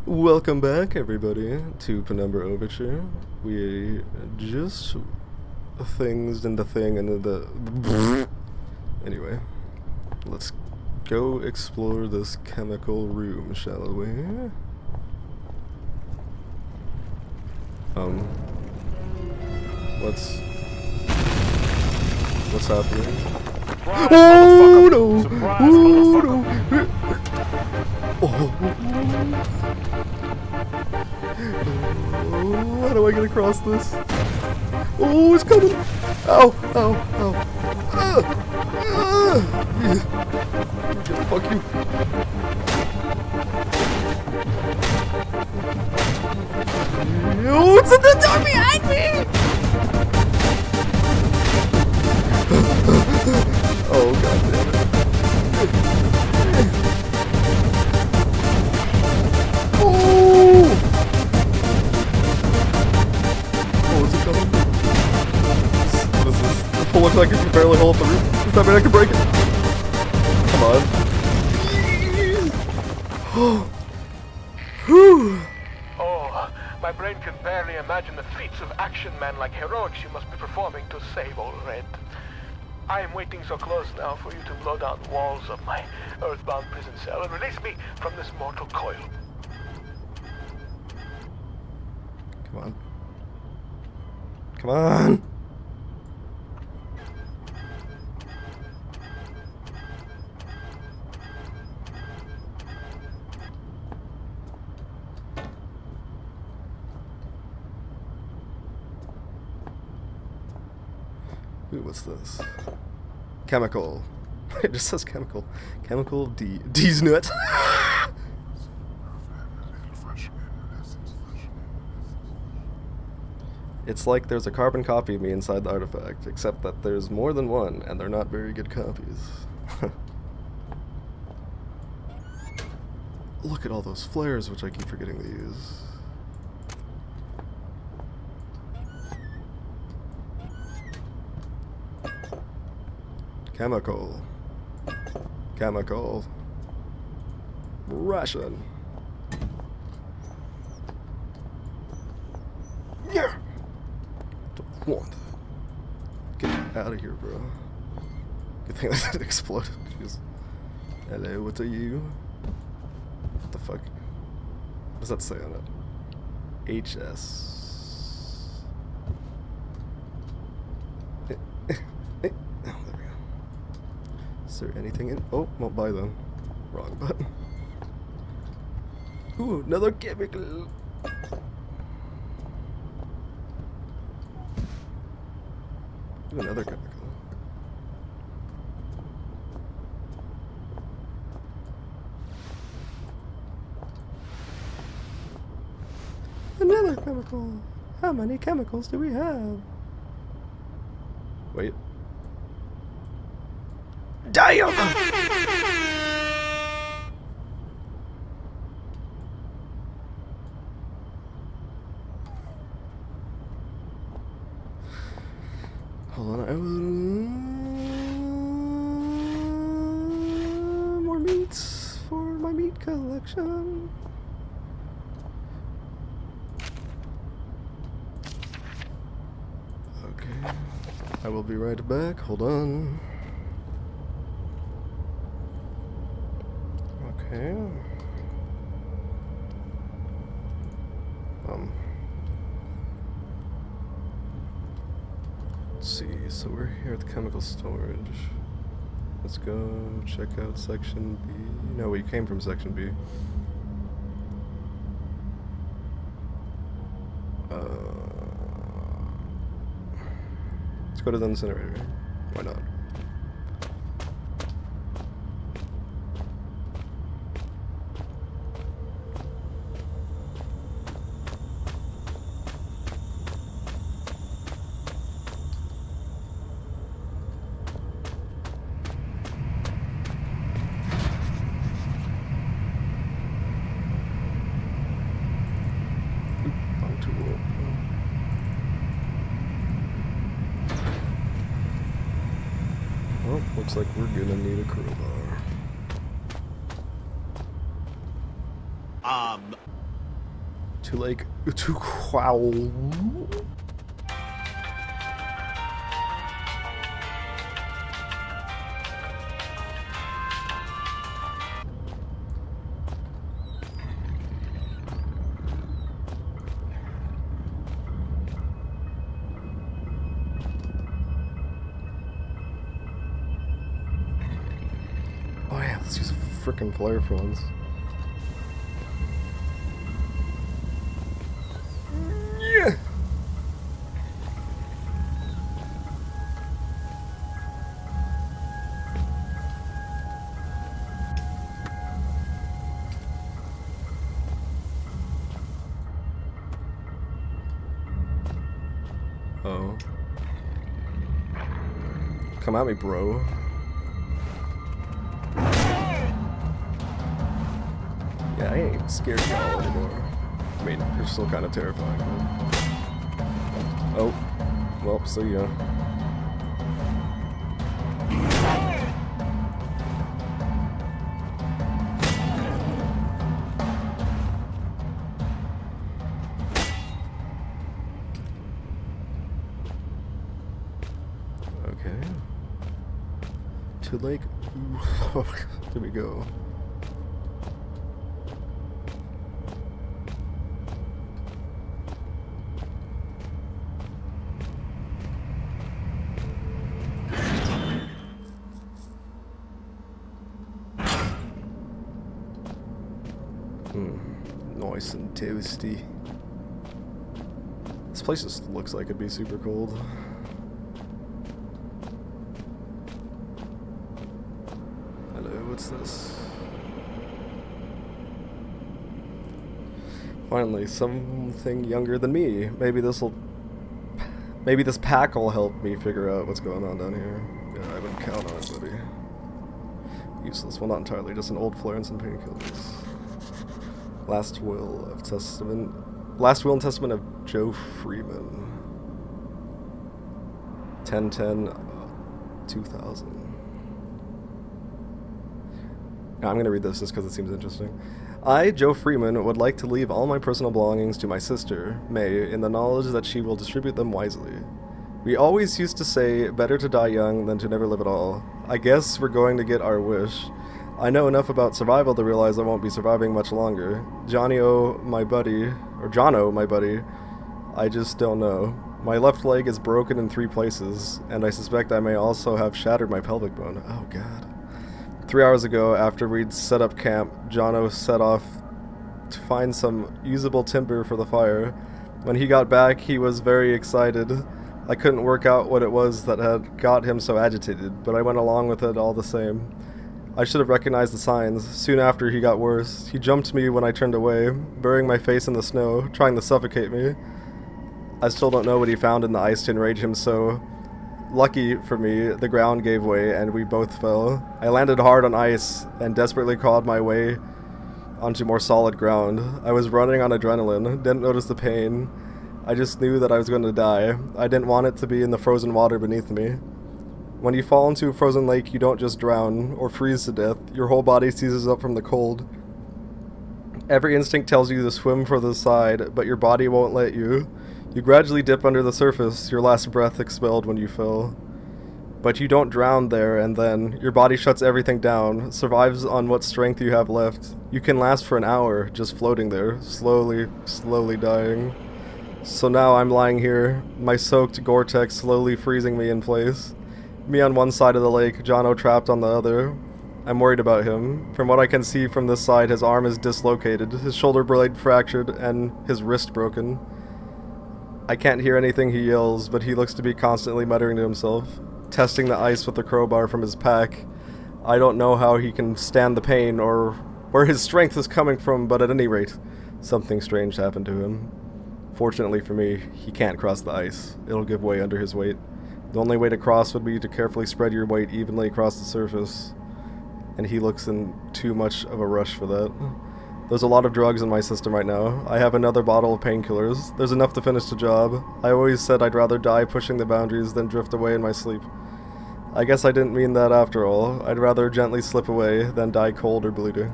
Welcome back, everybody, to Penumbra Overture. We just things into thing into the. Anyway, let's go explore this chemical room, shall we? What's happening? Surprise, Oh no! Surprise, Oh no! Oh. How do I get across this? Oh, it's coming! Ow! Ow! Ow! Ah! Ah! Fuck you! Oh, it's in the door behind me! Oh, god damn it. Oh! Oh, is it coming? What is this? The pull looks like it can barely hold up the roof. Does that mean I can break it? Come on. Whew. Oh, my brain can barely imagine the feats of action man like heroics you must be performing to save old Red. I am waiting so close now for you to blow down the walls of my earthbound prison cell and release me from this mortal coil. Come on. Come on! Ooh, what's this? Chemical. It just says chemical. Chemical D's nut. It's like there's a carbon copy of me inside the artifact, except that there's more than one, and they're not very good copies. Look at all those flares, which I keep forgetting to use. Chemical. Chemical. Russian. Yeah. Don't want. Get out of here, bro. Good thing that didn't explode. Jeez. Hello, what are you? What the fuck? What does that say on it? HS. Oh, there we go. Is there anything in? Oh, won't buy them. Wrong button. Ooh, another chemical. Ooh, another chemical. Another chemical. How many chemicals do we have? Wait. Damn! Hold on. More meats for my meat collection. Okay. I will be right back. Hold on. Okay. Let's see. So we're here at the chemical storage. Let's go check out section B. No, we came from section B. Let's go to the incinerator. Why not? Well, looks like we're gonna need a crowbar. To like to wow. Oh yeah, let's use a frickin' flare for once. Yeah. Oh. Come at me, bro. Yeah, I ain't scared of y'all anymore. I mean, you're still kind of terrifying. But... Oh. Well, so yeah. Okay. To like... Here we go. Nice and toasty. This place just looks like it'd be super cold. Hello, what's this? Finally, something younger than me. Maybe this pack will help me figure out what's going on down here. Yeah, I wouldn't count on it, buddy. Useless. Well, not entirely. Just an old flare and some painkillers. Last will and testament of Joe Freeman. 10/10/2000. Now, I'm going to read this just because it seems interesting. I, Joe Freeman, would like to leave all my personal belongings to my sister, May, in the knowledge that she will distribute them wisely. We always used to say, better to die young than to never live at all. I guess we're going to get our wish. I know enough about survival to realize I won't be surviving much longer. Johnno, my buddy, I just don't know. My left leg is broken in 3 places, and I suspect I may also have shattered my pelvic bone. Oh god. 3 hours ago, after we'd set up camp, Johnno set off to find some usable timber for the fire. When he got back, he was very excited. I couldn't work out what it was that had got him so agitated, but I went along with it all the same. I should have recognized the signs. Soon after, he got worse. He jumped me when I turned away, burying my face in the snow, trying to suffocate me. I still don't know what he found in the ice to enrage him so. Lucky for me, the ground gave way and we both fell. I landed hard on ice and desperately clawed my way onto more solid ground. I was running on adrenaline, didn't notice the pain. I just knew that I was going to die. I didn't want it to be in the frozen water beneath me. When you fall into a frozen lake, you don't just drown or freeze to death. Your whole body seizes up from the cold. Every instinct tells you to swim for the side, but your body won't let you. You gradually dip under the surface, your last breath expelled when you fell. But you don't drown there and then. Your body shuts everything down, survives on what strength you have left. You can last for an hour, just floating there, slowly dying. So now I'm lying here, my soaked Gore-Tex slowly freezing me in place. Me on one side of the lake, Johnno trapped on the other. I'm worried about him. From what I can see from this side, his arm is dislocated, his shoulder blade fractured, and his wrist broken. I can't hear anything he yells, but he looks to be constantly muttering to himself, testing the ice with the crowbar from his pack. I don't know how he can stand the pain or where his strength is coming from, but at any rate, something strange happened to him. Fortunately for me, he can't cross the ice. It'll give way under his weight. The only way to cross would be to carefully spread your weight evenly across the surface, and he looks in too much of a rush for that. There's a lot of drugs in my system right now. I have another bottle of painkillers. There's enough to finish the job. I always said I'd rather die pushing the boundaries than drift away in my sleep. I guess I didn't mean that after all. I'd rather gently slip away than die cold or bleeding.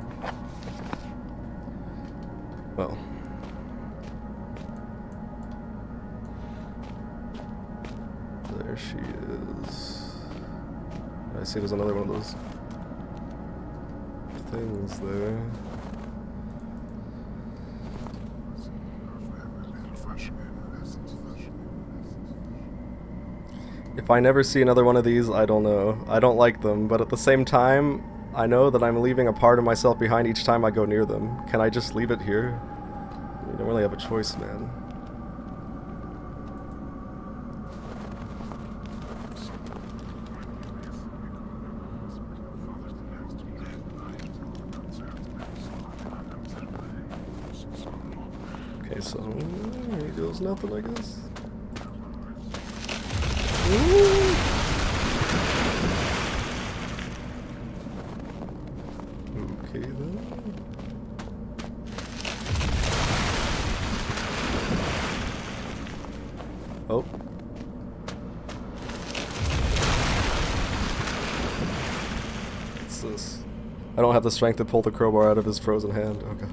Well, see there's another one of those things there. If I never see another one of these, I don't know. I don't like them, but at the same time, I know that I'm leaving a part of myself behind each time I go near them. Can I just leave it here? You don't really have a choice, man. Okay, so here goes nothing, I guess. Ooh. Okay then. Oh. What's this? I don't have the strength to pull the crowbar out of his frozen hand. Oh god.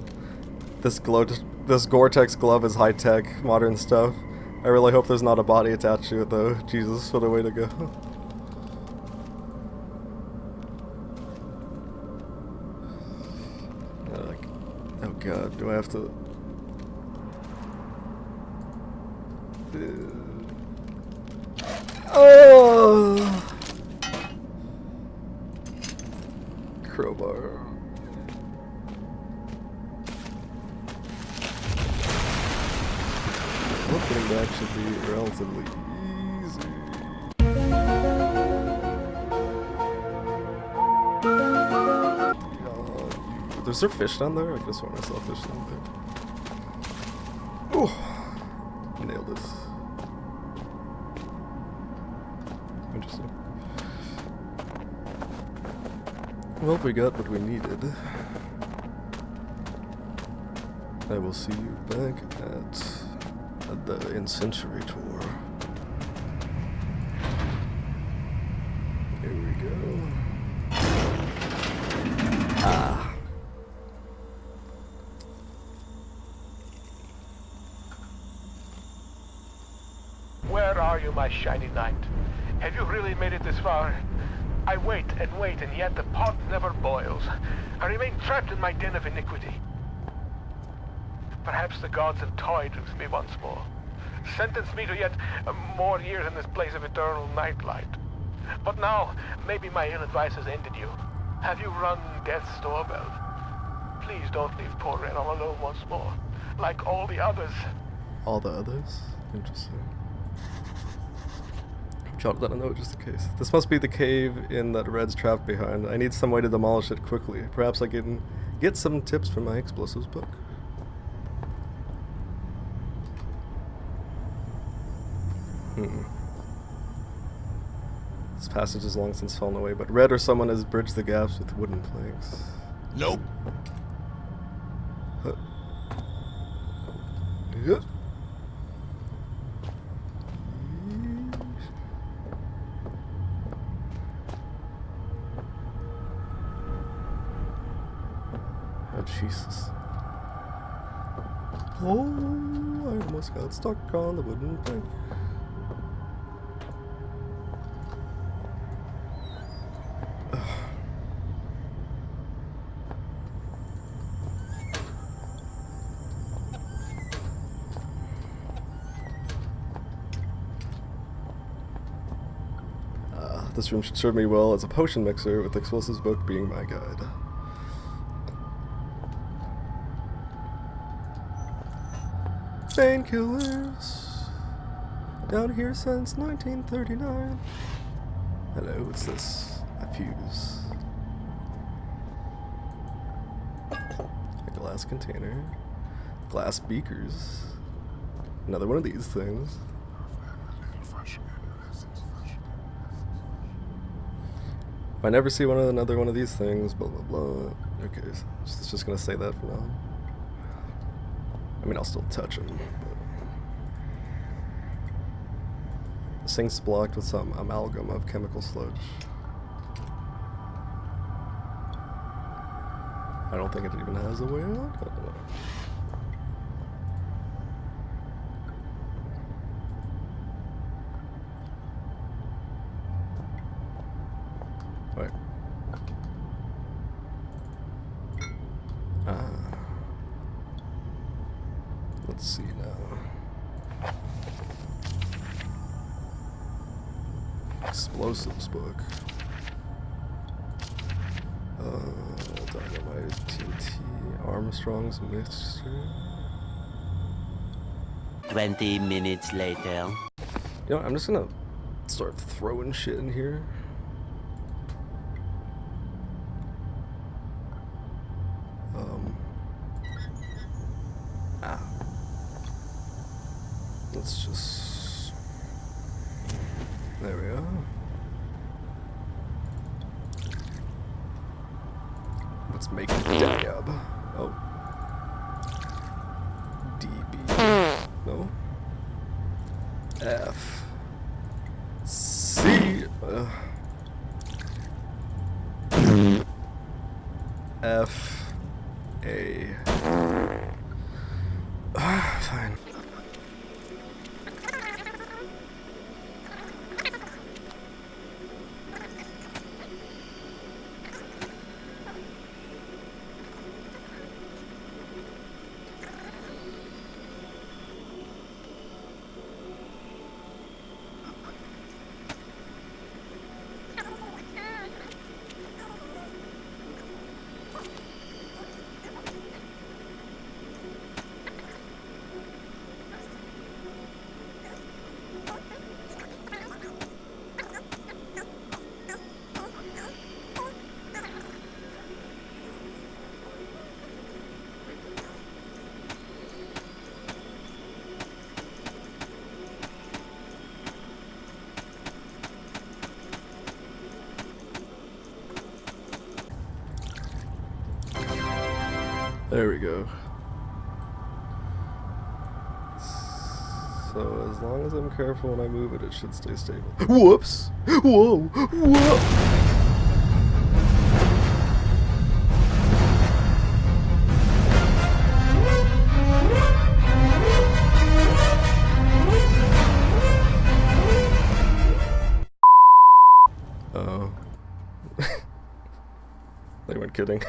This Gore-Tex glove is high-tech, modern stuff. I really hope there's not a body attached to it though. Jesus, what a way to go. Oh god, do I have to... Oh! Crowbar. Getting back should be relatively easy. Is there fish down there? I just want to saw fish down there. Ooh! Nailed it. Interesting. Well, we got what we needed. I will see you back at the Incendiary-Tour. Here we go. Ah. Where are you, my shiny knight? Have you really made it this far? I wait, and yet the pot never boils. I remain trapped in my den of iniquity. Perhaps the gods have toyed with me once more. Sentenced me to yet more years in this place of eternal nightlight. But now, maybe my ill advice has ended you. Have you rung death's doorbell? Please don't leave poor Red all alone once more, like all the others. All the others? Interesting. Jot that a note just in case. This must be the cave in that Red's trapped behind. I need some way to demolish it quickly. Perhaps I can get some tips from my explosives book. This passage has long since fallen away, but Red or someone has bridged the gaps with wooden planks. Nope. Yeah. Oh, Jesus. Oh, I almost got stuck on the wooden plank. This room should serve me well as a potion mixer, with the explosives book being my guide. Painkillers. Down here since 1939. Hello, what's this? A fuse. A glass container. Glass beakers. Another one of these things. If I never see another one of these things, blah blah blah. Okay, so it's just gonna say that for now. I mean, I'll still touch them. But this thing's blocked with some amalgam of chemical sludge. I don't think it even has a way out. I don't know. Right. Ah. Let's see now. Explosives book. Dynamite, TNT, Armstrong's mixture. 20 minutes later. You know, I'm just gonna start throwing shit in here. Let's just... There we go. Let's make a dab. Oh. DB. No. F. C. F. A. Fine. There we go. So as long as I'm careful when I move it, it should stay stable. Whoops! Whoa! Whoa! Oh. They weren't kidding.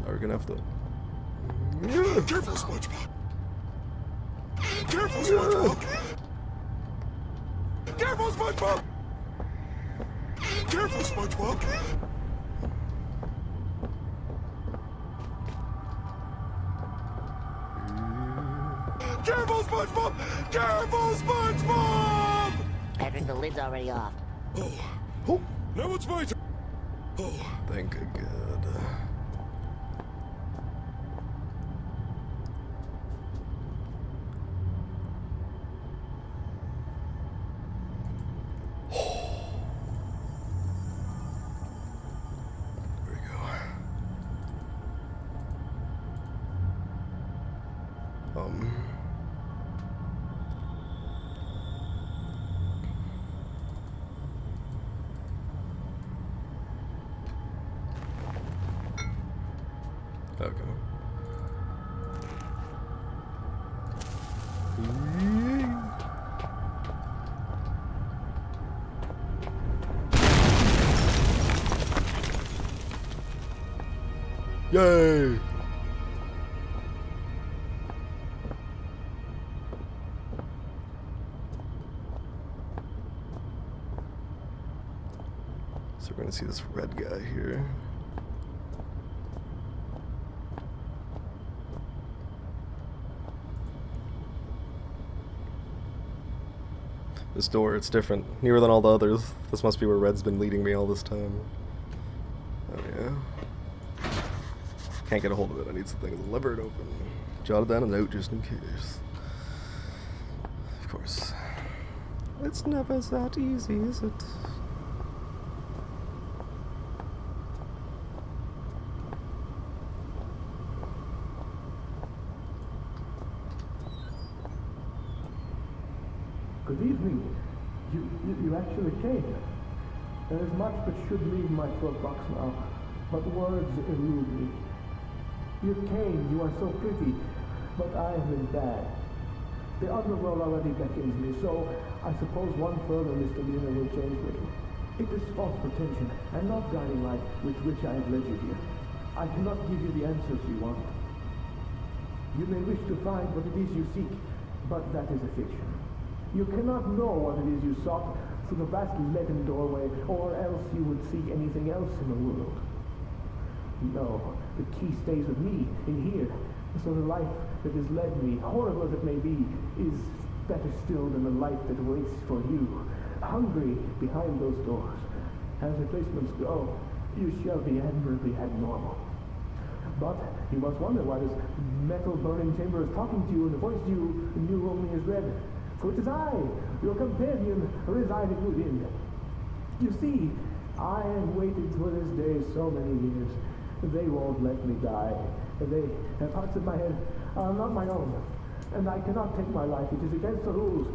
Are we gonna have to... Careful, SpongeBob! Careful, SpongeBob! Careful, SpongeBob! Careful, SpongeBob! Careful, SpongeBob! Careful, SpongeBob! Patrick, the lid's already off. Oh, now it's my turn. Oh, thank God. Okay. Yay! So we're gonna see this red guy here. This door, it's different. Nearer than all the others. This must be where Red's been leading me all this time. Oh yeah. Can't get a hold of it. I need something to lever it open. Jotted down a note just in case. Of course. It's never that easy, is it? Good evening. You actually came. There is much that should leave my throat box now, but words elude me. You came, you are so pretty, but I have been bad. The underworld already beckons me, so I suppose one further misdemeanor will change me. It is false pretension, and not guiding light with which I have led you here. I cannot give you the answers you want. You may wish to find what it is you seek, but that is a fiction. You cannot know what it is you sought through the vast leaden doorway, or else you would seek anything else in the world. No, the key stays with me, in here. So the life that has led me, horrible as it may be, is better still than the life that waits for you, hungry behind those doors. As replacements go, you shall be admirably abnormal. But you must wonder why this metal burning chamber is talking to you, and the voice you knew only as red. For it is I, your companion, residing within. You see, I have waited for this day so many years. They won't let me die. They have parts of my head are not my own, and I cannot take my life. It is against the rules.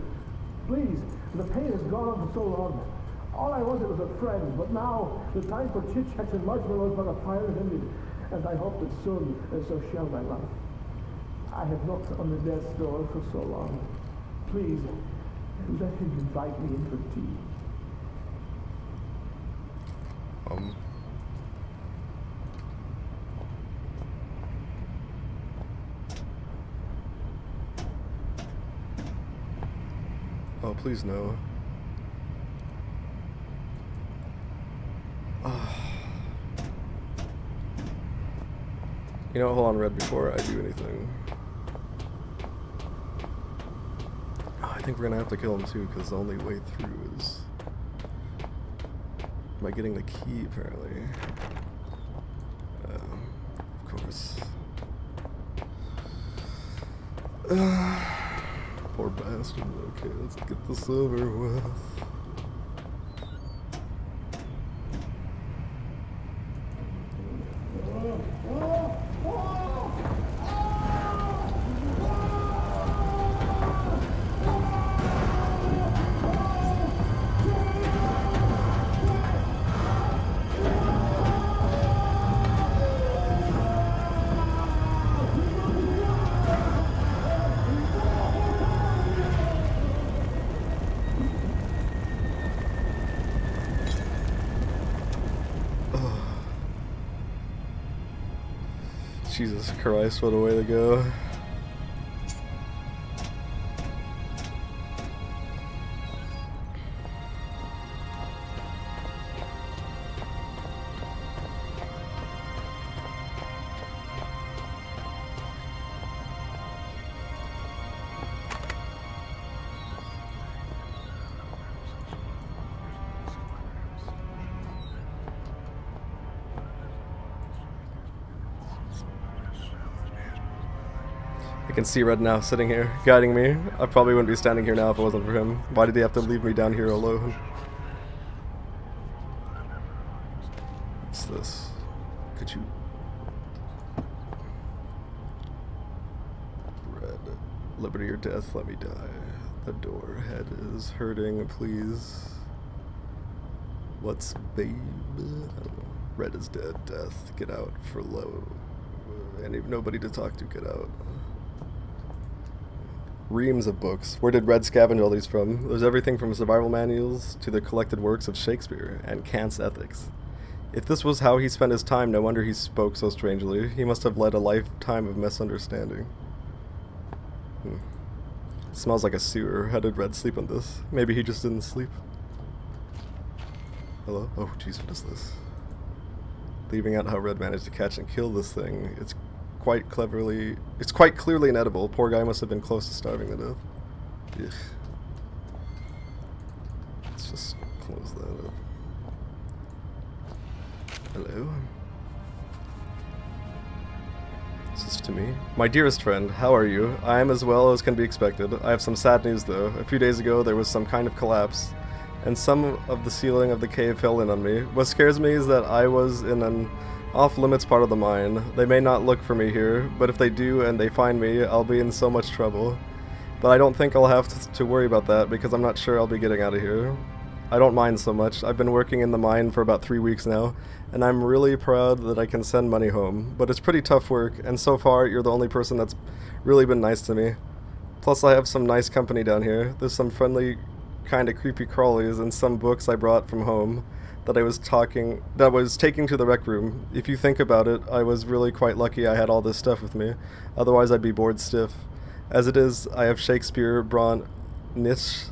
Please, the pain has gone on for so long. All I wanted was a friend, but now the time for chit-chats and marshmallows by the fire is ended, and I hope that soon so shall my life. I have knocked on the death's door for so long. Please, let him invite me in for tea. Oh, please no. You know, hold on, Red, before I do anything. I think we're gonna have to kill him too, because the only way through is by getting the key, apparently. Of course. Poor bastard. Okay, let's get this over with. Jesus Christ, what a way to go. I can see Red now sitting here, guiding me. I probably wouldn't be standing here now if it wasn't for him. Why did he have to leave me down here alone? What's this? Could you... Red. Liberty or death, let me die. The door head is hurting, please. What's babe? I don't know. Red is dead, death, get out for low. And even nobody to talk to, get out. Reams of books. Where did Red scavenge all these from? There's everything from survival manuals to the collected works of Shakespeare and Kant's ethics. If this was how he spent his time, no wonder he spoke so strangely. He must have led a lifetime of misunderstanding. Smells like a sewer. How did Red sleep on this? Maybe he just didn't sleep. Hello? Oh jeez, what is this? Leaving out how Red managed to catch and kill this thing. It's quite clearly inedible. Poor guy must have been close to starving to death. Ugh. Let's just close that up. Hello? Is this to me? My dearest friend, how are you? I am as well as can be expected. I have some sad news though. A few days ago there was some kind of collapse, and some of the ceiling of the cave fell in on me. What scares me is that I was in an off-limits part of the mine. They may not look for me here, but if they do and they find me, I'll be in so much trouble. But I don't think I'll have to worry about that because I'm not sure I'll be getting out of here. I don't mind so much. I've been working in the mine for about 3 weeks now, and I'm really proud that I can send money home. But it's pretty tough work, and so far you're the only person that's really been nice to me. Plus I have some nice company down here. There's some friendly, kinda creepy crawlies and some books I brought from home that I was taking to the rec room. If you think about it, I was really quite lucky I had all this stuff with me. Otherwise I'd be bored stiff. As it is, I have Shakespeare, Braun, Nietzsche.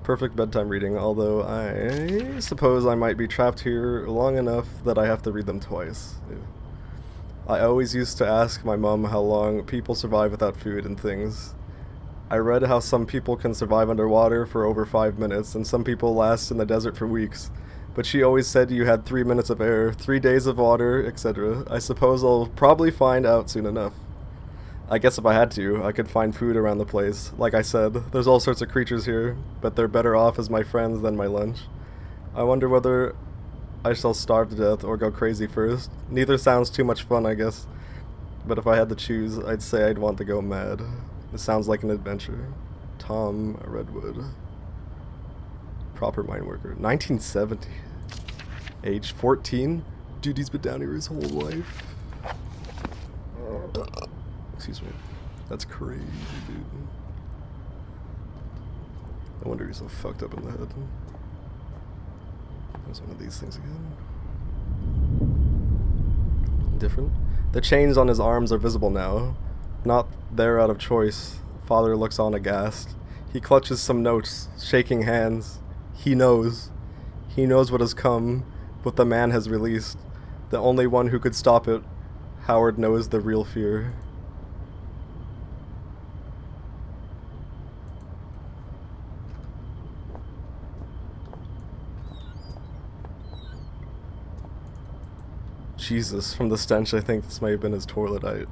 Perfect bedtime reading, although I suppose I might be trapped here long enough that I have to read them twice. I always used to ask my mom how long people survive without food and things. I read how some people can survive underwater for over 5 minutes, and some people last in the desert for weeks. But she always said you had 3 minutes of air, 3 days of water, etc. I suppose I'll probably find out soon enough. I guess if I had to, I could find food around the place. Like I said, there's all sorts of creatures here, but they're better off as my friends than my lunch. I wonder whether I shall starve to death or go crazy first. Neither sounds too much fun, I guess. But if I had to choose, I'd say I'd want to go mad. It sounds like an adventure. Tom Redwood. Proper mine worker. 1970. Age 14? Dude, he's been down here his whole life. Excuse me. That's crazy, dude. No wonder he's so fucked up in the head. There's one of these things again. Different. The chains on his arms are visible now. Not there out of choice. Father looks on aghast. He clutches some notes, shaking hands. He knows. He knows what has come, what the man has released. The only one who could stop it. Howard knows the real fear. Jesus, from the stench, I think this may have been his toilet.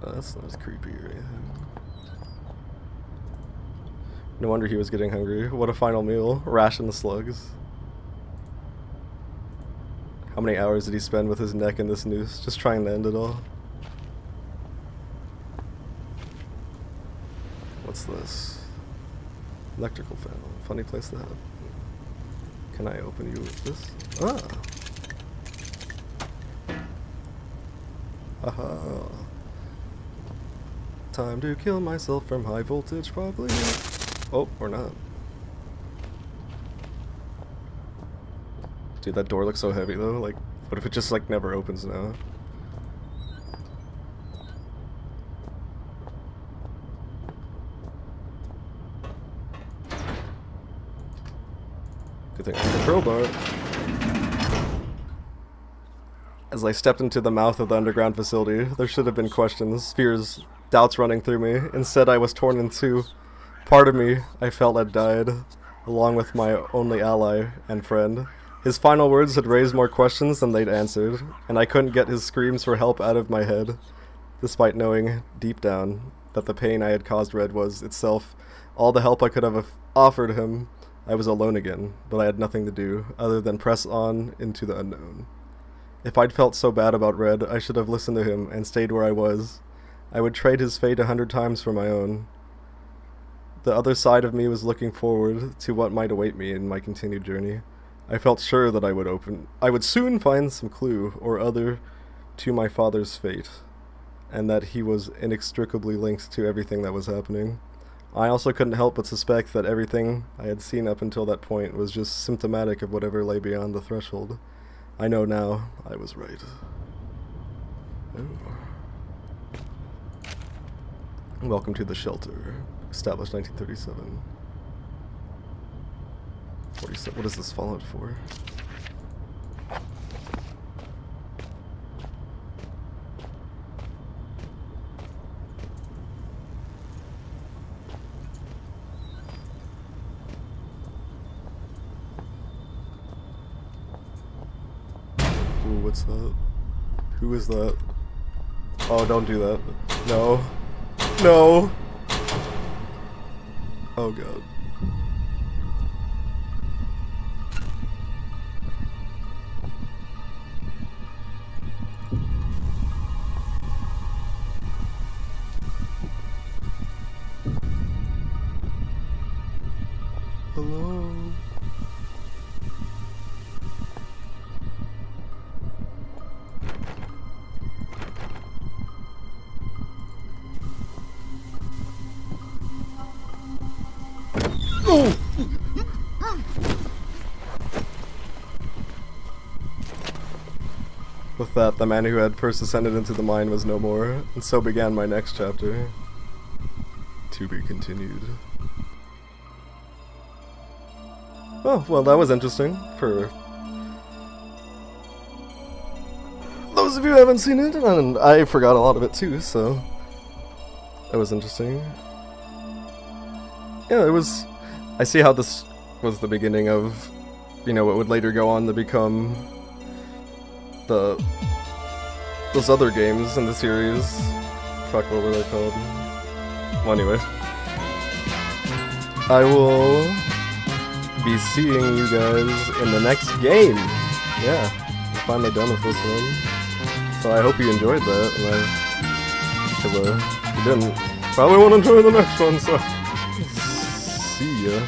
That's not as creepy or anything. No wonder he was getting hungry. What a final meal. Ration the slugs. How many hours did he spend with his neck in this noose, just trying to end it all? What's this? Electrical fan. Funny place to have. Can I open you with this? Ah! Haha. Time to kill myself from high voltage, probably. Oh, or not. Dude, that door looks so heavy though. Like, what if it just like never opens now? Good thing I have a crowbar. As I stepped into the mouth of the underground facility, there should have been questions, fears, doubts running through me. Instead, I was torn in two. Part of me, I felt, had died, along with my only ally and friend. His final words had raised more questions than they'd answered, and I couldn't get his screams for help out of my head, despite knowing, deep down, that the pain I had caused Red was, itself, all the help I could have offered him. I was alone again, but I had nothing to do, other than press on into the unknown. If I'd felt so bad about Red, I should have listened to him and stayed where I was. I would trade his fate 100 times for my own. The other side of me was looking forward to what might await me in my continued journey. I felt sure that I would soon find some clue or other to my father's fate, and that he was inextricably linked to everything that was happening. I also couldn't help but suspect that everything I had seen up until that point was just symptomatic of whatever lay beyond the threshold. I know now I was right. Oh. Welcome to the shelter. Established 1937. 47. What is this Fallout 4? Ooh, what's that? Who is that? Oh, don't do that. No. No! Oh god. Hello? With that, the man who had first ascended into the mine was no more, and so began my next chapter. To be continued. Oh, well, that was interesting for those of you who haven't seen it, and I forgot a lot of it too, so that was interesting. Yeah, it was. I see how this was the beginning of, you know, what would later go on to become those other games in the series. Fuck, what were they called? Well, anyway, I will be seeing you guys in the next game. Yeah, I'm finally done with this one. So I hope you enjoyed that, and because if you didn't, probably won't enjoy the next one. So see ya.